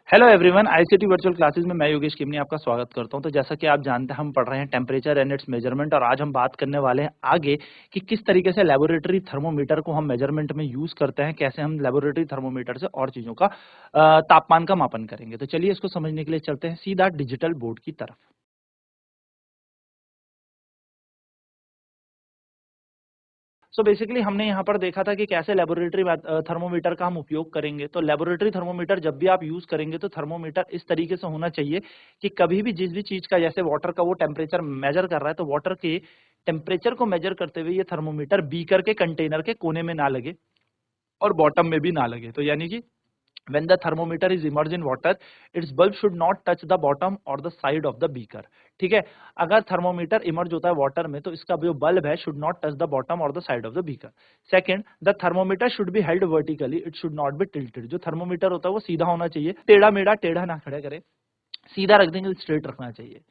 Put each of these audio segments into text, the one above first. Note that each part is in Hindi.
Hello everyone, ICT virtual classes में मैं योगेश किमनी आपका स्वागत करता हूं। तो जैसा कि आप जानते हैं हम पढ़ रहे हैं टेम्परेचर एंड इट्स मेजरमेंट और आज हम बात करने वाले हैं आगे कि किस तरीके से लेबोरेटरी थर्मोमीटर को हम मेजरमेंट में यूज करते हैं, कैसे हम लेबोरेटरी थर्मोमीटर से और चीजों का तापमान का मापन करेंगे। तो चलिए इसको समझने के लिए चलते हैं सीधा डिजिटल बोर्ड की तरफ। सो बेसिकली हमने यहाँ पर देखा था कि कैसे लेबोरेटरी थर्मोमीटर का हम उपयोग करेंगे। तो लेबोरेटरी थर्मोमीटर जब भी आप यूज करेंगे तो थर्मोमीटर इस तरीके से होना चाहिए कि कभी भी जिस भी चीज का, जैसे वाटर का वो टेम्परेचर मेजर कर रहा है, तो वाटर के टेम्परेचर को मेजर करते हुए ये थर्मोमीटर बीकर के कंटेनर के कोने में ना लगे और बॉटम में भी ना लगे। तो यानी कि when the thermometer is immersed in water, its bulb should not touch the bottom or the side of the beaker। ठीक है, अगर थर्मोमीटर इमर्ज होता है वाटर में तो इसका जो बल्ब है should not touch the bottom or the side of the beaker। Second, the thermometer should be held vertically, it should not be tilted। जो थर्मोमीटर होता है वो सीधा होना चाहिए, टेढ़ा मेढ़ा टेढ़ा ना खड़ा करे, सीधा रख देंगे, स्ट्रेट रखना चाहिए।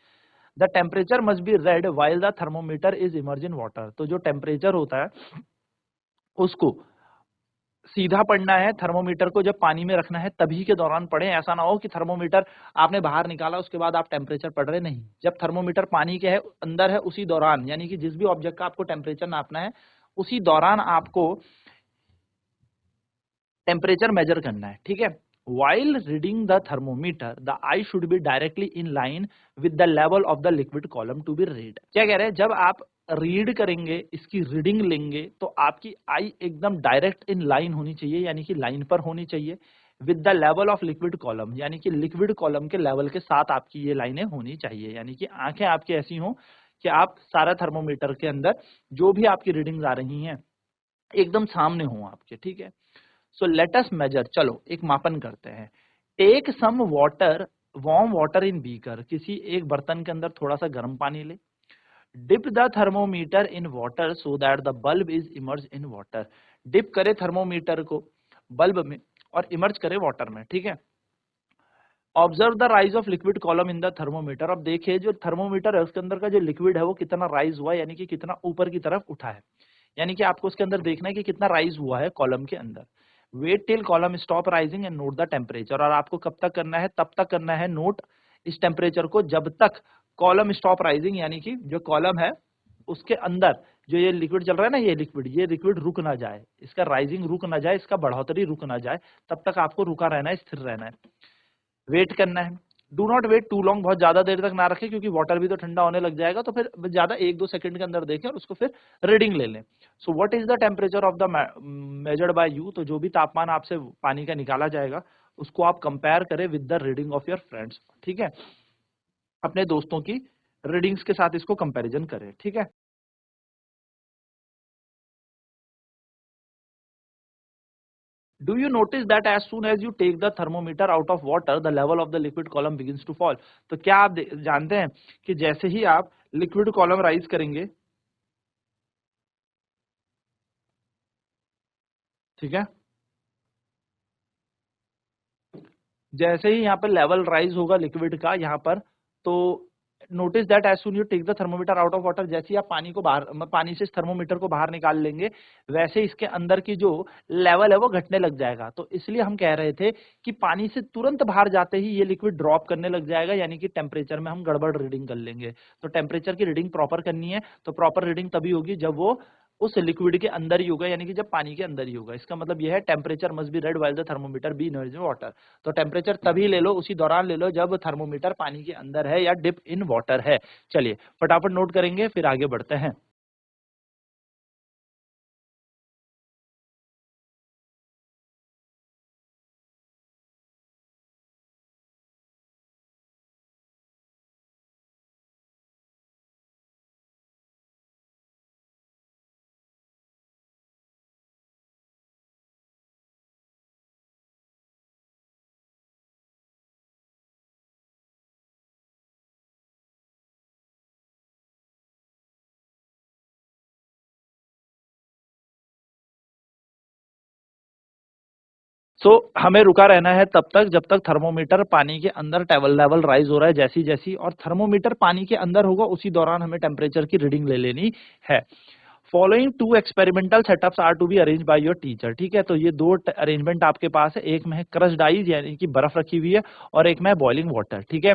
The temperature must be red while the thermometer is immersed in water। तो जो टेम्परेचर होता है उसको सीधा पढ़ना है, थर्मोमीटर को जब पानी में रखना है तभी के दौरान पढ़ें। ऐसा ना हो कि थर्मोमीटर आपने बाहर निकाला उसके बाद आप टेम्परेचर पढ़ रहे, नहीं। जब थर्मोमीटर पानी के है अंदर है उसी दौरान, यानी कि जिस भी ऑब्जेक्ट का आपको टेम्परेचर नापना है उसी दौरान आपको टेम्परेचर मेजर करना है। ठीक है, while reading the thermometer the eye should be directly in line with the level of the liquid column to be read। क्या कह रहे हैं, जब आप रीड करेंगे, इसकी रीडिंग लेंगे तो आपकी आई एकदम डायरेक्ट इन लाइन होनी चाहिए, यानी कि लाइन पर होनी चाहिए। With the level of liquid column, यानी कि लिक्विड कॉलम के लेवल के साथ आपकी ये लाइनें होनी चाहिए, यानी कि आंखें आपकी ऐसी हों कि आप सारा थर्मोमीटर के अंदर जो भी आपकी रीडिंग्स आ रही हैं एकदम सामने हो आपके। ठीक है, सो लेट अस मेजर, चलो एक मापन करते हैं। Take some water, warm water in beaker, किसी एक बर्तन के अंदर थोड़ा सा गर्म पानी ले। Dip the thermometer in water so that the bulb is immerse in water. Dip करे थर्मोमीटर को बल्ब में और इमर्ज करे वाटर में। ठीक है, observe the rise of liquid column in the thermometer. अब देखिए जो थर्मोमीटर है उसके अंदर का जो लिक्विड है वो कितना राइज हुआ है, यानी कि कितना ऊपर की तरफ उठा है, यानी कि आपको उसके अंदर देखना है कि कितना राइज हुआ है कॉलम के अंदर। Wait till column stop rising and note the temperature. और आपको कब तक करना है, तब तक करना है नोट इस टेम्परेचर को जब तक कॉलम स्टॉप राइजिंग, यानी कि जो कॉलम है उसके अंदर जो ये लिक्विड चल रहा है ना, ये लिक्विड रुक ना जाए, इसका राइजिंग रुक ना जाए, इसका बढ़ोतरी रुक ना जाए, तब तक आपको रुका रहना है, स्थिर रहना है, वेट करना है। Do not wait too long, बहुत ज्यादा देर तक ना रखें क्योंकि वाटर भी तो ठंडा होने लग जाएगा, तो फिर ज्यादा 1-2 सेकंड के अंदर देखें और उसको फिर रीडिंग ले लें। So what is the temperature of the measured by you. तो जो भी तापमान आपसे पानी का निकाला जाएगा उसको आप कंपेयर करें with the reading of your friends. ठीक है, अपने दोस्तों की रीडिंग्स के साथ इसको कंपैरिजन करें। ठीक है, do you notice that as soon as you take the thermometer out of water the level of the liquid column begins to fall। तो क्या आप जानते हैं कि जैसे ही आप लिक्विड कॉलम राइज करेंगे, ठीक है, जैसे ही यहाँ पर लेवल राइज होगा लिक्विड का यहाँ पर, तो notice that as soon you take the thermometer out of water, जैसे ही आप पानी को बाहर, पानी से इस थर्मोमीटर को बाहर निकाल लेंगे वैसे इसके अंदर की जो लेवल है वो घटने लग जाएगा। तो इसलिए हम कह रहे थे कि पानी से तुरंत बाहर जाते ही ये लिक्विड ड्रॉप करने लग जाएगा, यानी कि टेम्परेचर में हम गड़बड़ रीडिंग कर लेंगे। तो टेम्परेचर की रीडिंग प्रॉपर करनी है, तो प्रॉपर रीडिंग तभी होगी जब वो उस लिक्विड के अंदर ही होगा, यानी कि जब पानी के अंदर ही होगा। इसका मतलब यह है temperature must be red while the thermometer be in water. तो टेम्परेचर तभी ले लो, उसी दौरान ले लो जब थर्मोमीटर पानी के अंदर है या डिप इन वाटर है। चलिए फटाफट नोट करेंगे फिर आगे बढ़ते हैं। हमें रुका रहना है तब तक जब तक थर्मोमीटर पानी के अंदर टेबल लेवल राइज हो रहा है, जैसी जैसी, और थर्मोमीटर पानी के अंदर होगा उसी दौरान हमें टेम्परेचर की रीडिंग ले लेनी है। Following two experimental setups are to be arrange by your teacher. ठीक है, तो ये दो अरेंजमेंट आपके पास है, एक में है क्रश्ड आइस यानी कि बर्फ रखी हुई है, और एक में है बॉइलिंग वाटर। ठीक है,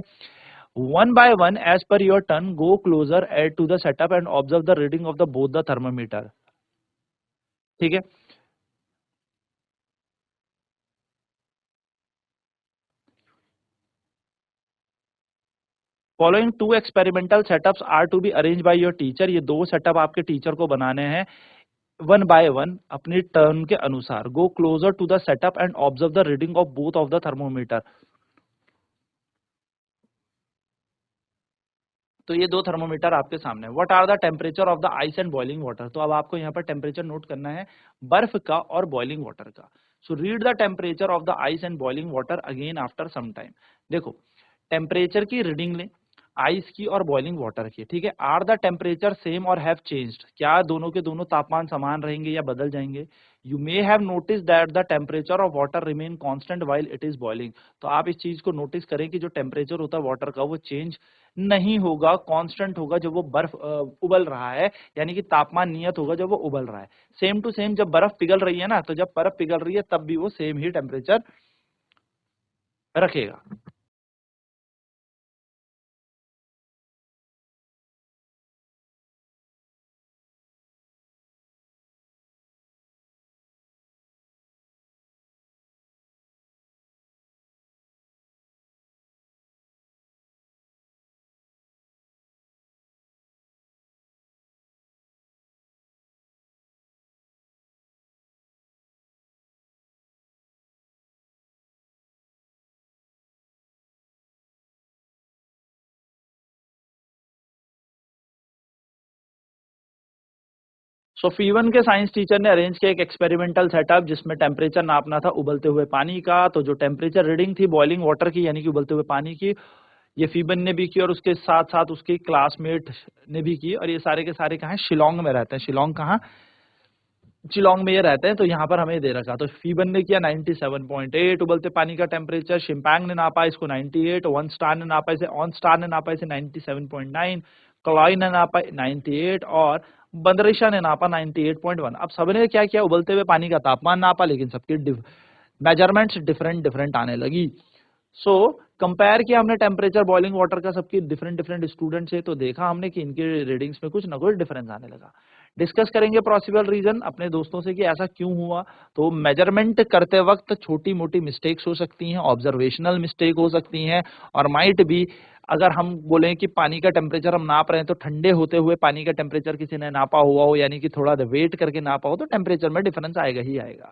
one by one as per your turn go closer add to the setup and observe the reading of the both the thermometer. ठीक है, following two experimental setups are to be arrange by your teacher. ये दो सेटअप आपके टीचर को बनाने हैं वन बाय वन अपनी टर्न के अनुसार। Go closer to the setup and observe the reading of both of the thermometer. तो ये दो थर्मोमीटर आपके सामने। What are the temperature of the ice and boiling water. तो अब आपको यहाँ पर टेम्परेचर नोट करना है बर्फ का और बॉइलिंग वाटर का। So read the temperature of the ice and boiling water again after some time. देखो, टेम्परेचर की रीडिंग लें, आइस की और बॉइलिंग वाटर की। ठीक है, are the temperature same or have changed. क्या दोनों के दोनों तापमान समान रहेंगे या बदल जाएंगे। You may have notice that the temperature of water remain constant while it is boiling. तो आप इस चीज को नोटिस करें कि जो टेम्परेचर होता है वाटर का वो चेंज नहीं होगा, कांस्टेंट होगा जब वो बर्फ उबल रहा है, यानी कि तापमान नियत होगा जब वो उबल रहा है। सेम टू सेम जब बर्फ पिघल रही है ना, तो जब बर्फ पिघल रही है तब भी वो सेम ही टेम्परेचर रखेगा। सो फीवन के साइंस टीचर ने अरेंज किया एक एक्सपेरिमेंटल सेटअप जिसमें टेम्परेचर नापना था उबलते हुए पानी का। तो जो टेम्परेचर रीडिंग थी बॉइलिंग वाटर की यानी कि उबलते हुए पानी की, ये फीबन ने भी की और उसके साथ साथ उसके क्लासमेट ने भी की। और ये सारे के सारे कहाँ हैं, शिलोंग में रहते हैं। शिलोंग कहाँ, शिलोंग में ये रहते हैं। तो यहाँ पर हमें दे रखा, तो फीबन ने किया 97.8 उबलते पानी का टेम्परेचर। शिम्पैंग ने नापा इसको 98, वन स्टार ने नापा इसे, ऑन स्टार ने नापा इसे 97.9, क्लॉय ने नापा 98 और बंदरिशा ने नापा 98.1। अब सबने क्या किया, उबलते हुए पानी का तापमान नापा, लेकिन सबकी मेजरमेंट्स डिफरेंट डिफरेंट आने लगी। सो कंपेयर किया हमने टेम्परेचर बॉइलिंग वाटर का सबकी डिफरेंट डिफरेंट स्टूडेंट से, तो देखा हमने कि इनके रीडिंग्स में कुछ ना कुछ डिफरेंस आने लगा। डिस्कस करेंगे पॉसिबल रीजन अपने दोस्तों से कि ऐसा क्यों हुआ। तो मेजरमेंट करते वक्त छोटी मोटी मिस्टेक्स हो सकती हैं, ऑब्जर्वेशनल मिस्टेक हो सकती हैं, और माइट भी अगर हम बोलें कि पानी का टेम्परेचर हम नाप रहे हैं तो ठंडे होते हुए पानी का टेम्परेचर किसी ने नापा हुआ हो, यानी कि थोड़ा वेट करके नापा हो, तो टेम्परेचर में डिफरेंस आएगा ही आएगा।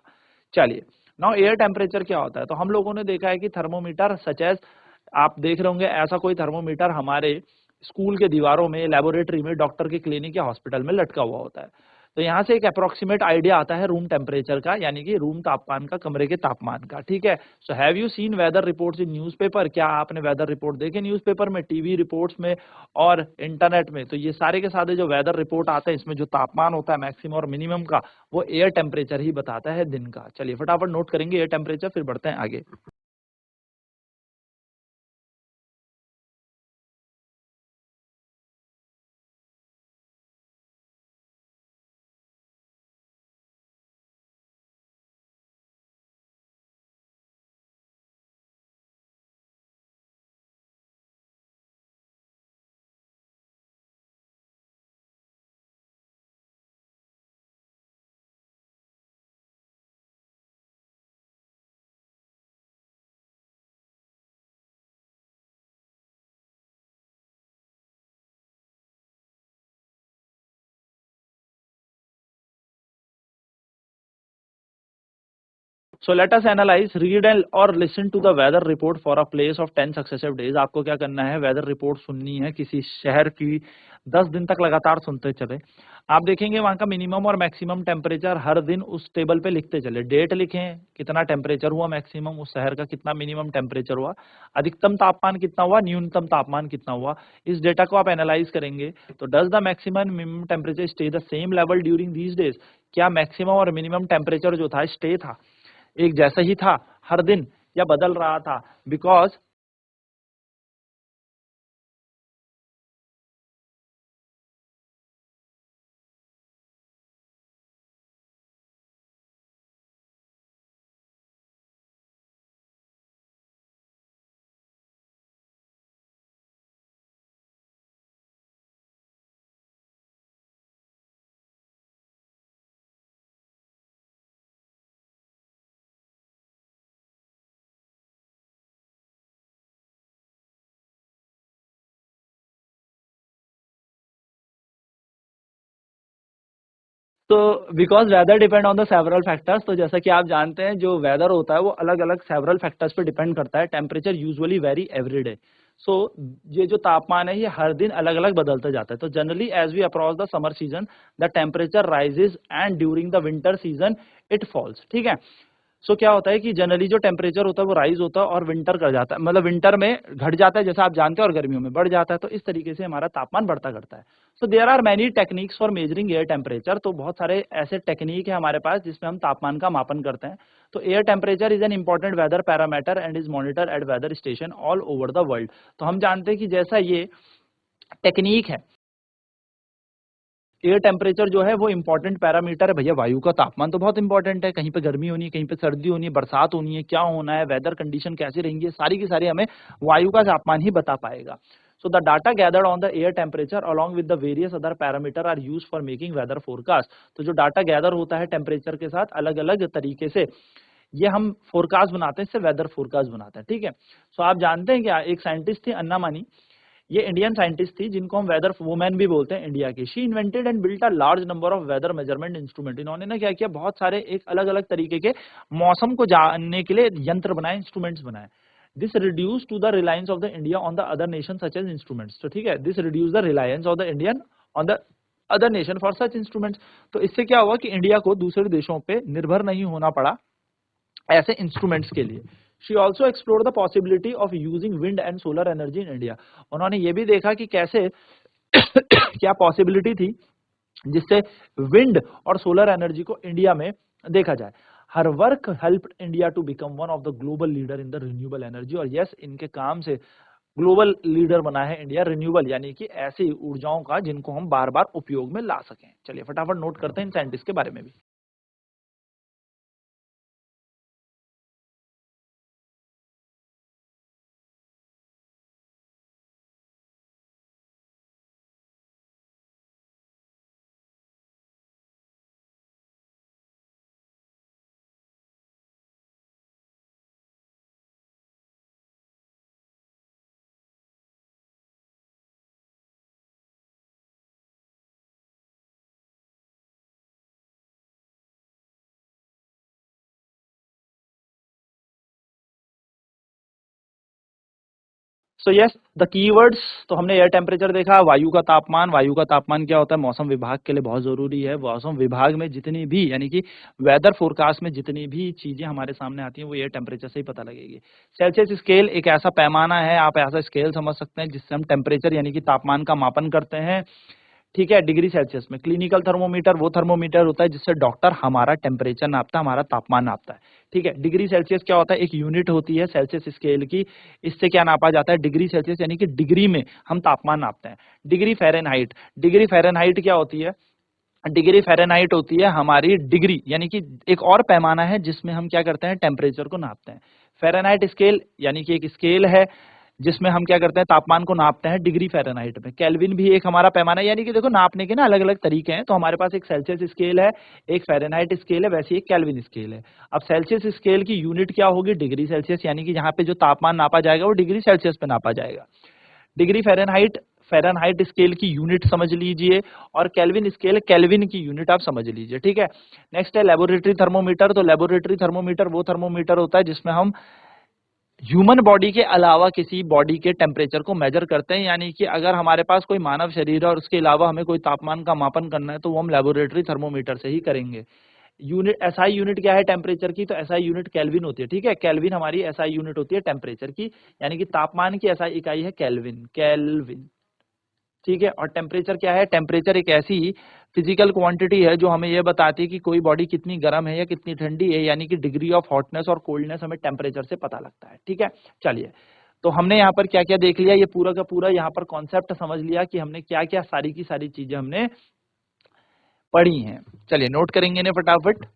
चलिए, नाउ एयर टेम्परेचर क्या होता है। तो हम लोगों ने देखा है कि थर्मोमीटर सच एज, आप देख रहे होंगे ऐसा कोई थर्मोमीटर हमारे स्कूल के दीवारों में, लेबोरेटरी में, डॉक्टर के क्लिनिक या हॉस्पिटल में लटका हुआ होता है। तो यहाँ से एक अप्रोक्सीमेट आइडिया आता है रूम टेम्परेचर का, यानी कि रूम तापमान का, कमरे के तापमान का। ठीक है, so have you seen weather reports in newspaper. क्या आपने वेदर रिपोर्ट देखे न्यूज़पेपर में, टीवी रिपोर्ट्स में और इंटरनेट में। तो ये सारे के सारे जो वेदर रिपोर्ट आते हैं इसमें जो तापमान होता है मैक्सिमम और मिनिमम का, वो एयर टेम्परेचर ही बताता है दिन का। चलिए फटाफट नोट करेंगे एयर टेम्परेचर, फिर बढ़ते हैं आगे। So let us analyse, read and और listen to the weather report for a place of 10 successive days. आपको क्या करना है, वेदर रिपोर्ट सुननी है किसी शहर की, 10 दिन तक लगातार सुनते चले। आप देखेंगे वहां का मिनिमम और मैक्सिमम टेम्परेचर हर दिन उस टेबल पे लिखते चले। डेट लिखें, कितना टेम्परेचर हुआ मैक्सिमम उस शहर का, कितना मिनिमम टेम्परेचर हुआ, अधिकतम तापमान कितना हुआ, न्यूनतम तापमान कितना हुआ। इस डेटा को आप एनालाइज करेंगे। तो does the maximum minimum temperature stay the same level during these days. क्या मैक्सिमम और मिनिमम टेम्परेचर जो था स्टे था, एक जैसा ही था हर दिन, या बदल रहा था। बिकॉज तो because weather depend on the several factors, तो जैसा कि आप जानते हैं जो वेदर होता है वो अलग अलग सेवरल फैक्टर्स पे डिपेंड करता है। Temperature usually vary every day. So ये जो तापमान है ये हर दिन अलग अलग बदलता जाता है। तो generally as we approach the summer season the temperature rises and during the winter season it falls. ठीक है। सो क्या होता है कि जनरली जो टेम्परेचर होता है वो राइज होता है और विंटर कर जाता है, मतलब विंटर में घट जाता है जैसा आप जानते हैं और गर्मियों में बढ़ जाता है। तो इस तरीके से हमारा तापमान बढ़ता घटता है। So there are many techniques for measuring air temperature. तो बहुत सारे ऐसे टेक्निक है हमारे पास जिसमें हम तापमान का मापन करते हैं। तो air temperature is an important weather parameter and is monitor at weather station all over the world. तो हम जानते हैं कि जैसा ये टेक्निक है, एयर टेम्परेचर जो है वो इंपॉर्टेंट पैरामीटर है भैया। वायु का तापमान तो बहुत इंपॉर्टेंट है, कहीं पे गर्मी होनी है, कहीं पे सर्दी होनी है, बरसात होनी है, क्या होना है, वेदर कंडीशन कैसी रहेंगी, सारी की सारी हमें वायु का तापमान ही बता पाएगा। So the data gathered on the air temperature along with the various other parameter are use for making weather forecast. तो जो डाटा गैदर होता है टेम्परेचर के साथ अलग अलग तरीके से ये हम फोरकास्ट बनाते हैं, इससे वेदर फोरकास्ट बनाते हैं। ठीक है। सो आप जानते हैं क्या, एक साइंटिस्ट थी अन्ना मानी, ये इंडियन साइंटिस्ट थी जिनको हम वेदर वुमेन भी बोलते हैं इंडिया की। She invented and built a large number of weather measurement instrument. इन्होंने ना क्या किया, बहुत सारे एक अलग अलग तरीके के मौसम को जानने के लिए यंत्र बनाए, इंस्ट्रूमेंट्स बनाए। This reduce to the reliance of the India on the other nation such as instruments. तो ठीक है, this reduce the reliance of the Indian on the other nation for such instruments. तो इससे क्या हुआ कि इंडिया को दूसरे देशों पे निर्भर नहीं होना पड़ा ऐसे इंस्ट्रूमेंट्स के लिए। She also explore the possibility of using wind and solar energy in India. उन्होंने ये भी देखा कि कैसे क्या पॉसिबिलिटी थी जिससे विंड और सोलर एनर्जी को इंडिया में देखा जाए। Her work help India to become one of the global leader in the renewable energy. और यस, इनके काम से ग्लोबल लीडर बना है इंडिया रिन्यूएबल यानी कि ऐसी ऊर्जाओं का जिनको हम बार बार उपयोग में ला सकें। चलिए फटाफट नोट करते हैं इन साइंटिस्ट के बारे में भी। So yes, the keywords. तो हमने एयर टेम्परेचर देखा, वायु का तापमान। वायु का तापमान क्या होता है, मौसम विभाग के लिए बहुत जरूरी है। मौसम विभाग में जितनी भी यानी कि वेदर फोरकास्ट में जितनी भी चीजें हमारे सामने आती हैं वो एयर टेम्परेचर से ही पता लगेगी। सेल्सियस स्केल एक ऐसा पैमाना है, आप ऐसा स्केल समझ सकते हैं जिससे हम टेम्परेचर यानी कि तापमान का मापन करते हैं। ठीक है, डिग्री सेल्सियस में। क्लिनिकल थर्मोमीटर वो थर्मोमीटर होता है जिससे डॉक्टर हमारा टेम्परेचर नापता है, हमारा तापमान नापता है। ठीक है, डिग्री सेल्सियस क्या होता है, एक यूनिट होती है सेल्सियस स्केल की। इससे क्या नापा जाता है, डिग्री सेल्सियस यानी कि डिग्री में हम तापमान नापते हैं। Degree Fahrenheit. डिग्री फ़ारेनहाइट क्या होती है, डिग्री फ़ारेनहाइट होती है हमारी डिग्री यानी कि एक और पैमाना है जिसमें हम क्या करते हैं, टेम्परेचर को नापते हैं। फ़ारेनहाइट स्केल यानी कि एक स्केल है जिसमें हम क्या करते हैं, तापमान को नापते हैं डिग्री फ़ारेनहाइट में। केल्विन भी एक हमारा पैमाना है, यानी कि देखो नापने के ना अलग-अलग तरीके हैं। तो हमारे पास एक सेल्सियस स्केल है, एक फ़ारेनहाइट स्केल है, वैसे ही एक केल्विन स्केल है। अब सेल्सियस स्केल की यूनिट क्या होगी, डिग्री सेल्सियस, यानी कि जहाँ पे जो तापमान नापा जाएगा वो डिग्री सेल्सियस पे नापा जाएगा। डिग्री फ़ारेनहाइट, फ़ारेनहाइट स्केल की यूनिट समझ लीजिए, और केल्विन स्केल, केल्विन की यूनिट आप समझ लीजिए। ठीक है। नेक्स्ट है लेबोरेटरी थर्मोमीटर। तो लेबोरेटरी थर्मोमीटर वो थर्मोमीटर होता है जिसमें हम ह्यूमन बॉडी के अलावा किसी बॉडी के टेम्परेचर को मेजर करते हैं, यानी कि अगर हमारे पास कोई मानव शरीर है और उसके अलावा हमें कोई तापमान का मापन करना है तो वो हम लेबोरेटरी थर्मोमीटर से ही करेंगे। यूनिट एसआई यूनिट क्या है टेम्परेचर की, तो एसआई यूनिट केल्विन होती है। ठीक है, केल्विन हमारी एसआई यूनिट होती है टेम्परेचर की, यानी कि तापमान की एसआई इकाई है केल्विन, केल्विन। ठीक है, और टेम्परेचर क्या है, टेम्परेचर एक ऐसी फिजिकल क्वांटिटी है जो हमें यह बताती है कि कोई बॉडी कितनी गर्म है या कितनी ठंडी है, यानी कि डिग्री ऑफ हॉटनेस और कोल्डनेस हमें टेम्परेचर से पता लगता है। ठीक है। चलिए, तो हमने यहाँ पर क्या क्या देख लिया, ये पूरा का पूरा यहाँ पर कॉन्सेप्ट समझ लिया कि हमने क्या क्या सारी की सारी चीजें हमने पढ़ी हैं। चलिए नोट करेंगे इन्हें फटाफट।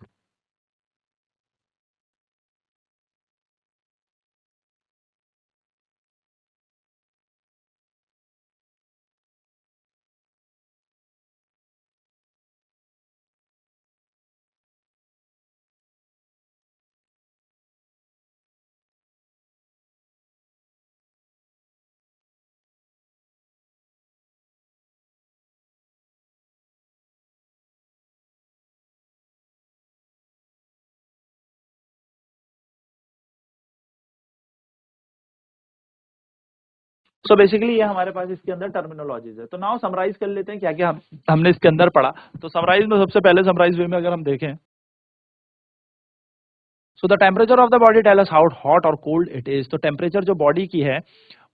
सो बेसिकली ये हमारे पास इसके अंदर टर्मिनोलॉजीज है। तो नाउ समराइज कर लेते हैं क्या क्या हमने इसके अंदर पढ़ा। तो समराइज में सबसे पहले समराइज वे में अगर हम देखें, so the temperature of the body tell us how hot और कोल्ड इट इज। तो टेम्परेचर जो बॉडी की है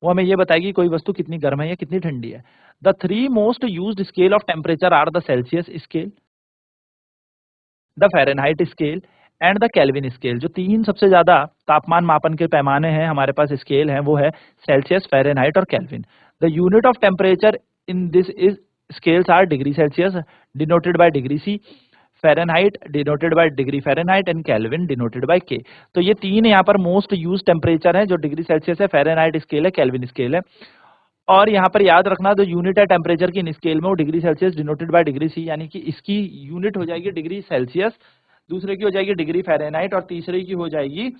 वो हमें ये बताएगी कोई वस्तु कितनी गर्म है या कितनी ठंडी है। The three most used scale of temperature are the Celsius scale, the Fahrenheit scale and the Kelvin scale. जो तीन सबसे ज्यादा तापमान मापन के पैमाने हैं हमारे पास स्केल हैं वो है सेल्सियस, फ़ारेनहाइट और Kelvin. The unit of temperature in this is scales are degree Celsius denoted by degree C, Fahrenheit denoted by degree Fahrenheit and Kelvin denoted by K. तो ये तीन यहाँ पर मोस्ट यूज टेम्परेचर है, जो डिग्री सेल्सियस है, फ़ारेनहाइट स्केल है, केल्विन स्केल है। और यहाँ पर याद रखना जो यूनिट है टेम्परेचर की इन स्केल में वो degree Celsius denoted by degree C, यानी कि इसकी यूनिट हो जाएगी डिग्री सेल्सियस, दूसरे की हो जाएगी डिग्री फ़ारेनहाइट और तीसरे की हो जाएगी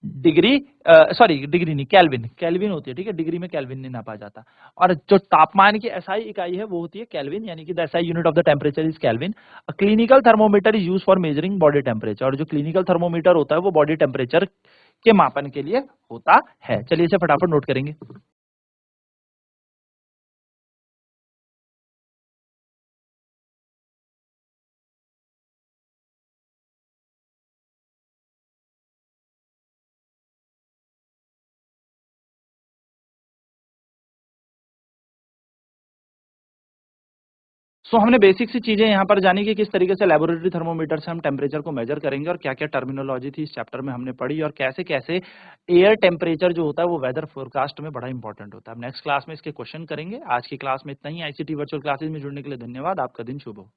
डिग्री सॉरी डिग्री नहीं केल्विन, केल्विन होती है, ठीक है, डिग्री में केल्विन नहीं नापा जाता। और जो तापमान की एसआई इकाई है वो होती है केल्विन, यानी कि the SI unit of the temperature is kelvin. A clinical thermometer is used for measuring body temperature. और जो क्लिनिकल थर्मोमीटर होता है वो बॉडी टेम्परेचर के मापन के लिए होता है। चलिए इसे फटाफट नोट करेंगे। हमने बेसिक सी चीजें यहाँ पर जानी कि किस तरीके से लेबोरेटरी थर्मोमीटर से हम टेम्परेचर को मेजर करेंगे और क्या-क्या टर्मिनोलॉजी थी इस चैप्टर में हमने पढ़ी और कैसे-कैसे एयर टेम्परेचर जो होता है वो वेदर फोरकास्ट में बड़ा इंपॉर्टेंट होता है। अब नेक्स्ट क्लास में इसके क्वेश्चन करेंगे। आज की क्लास में इतना ही। आईसीटी वर्चुअल क्लासेस में जुड़ने के लिए धन्यवाद। आपका दिन शुभ हो।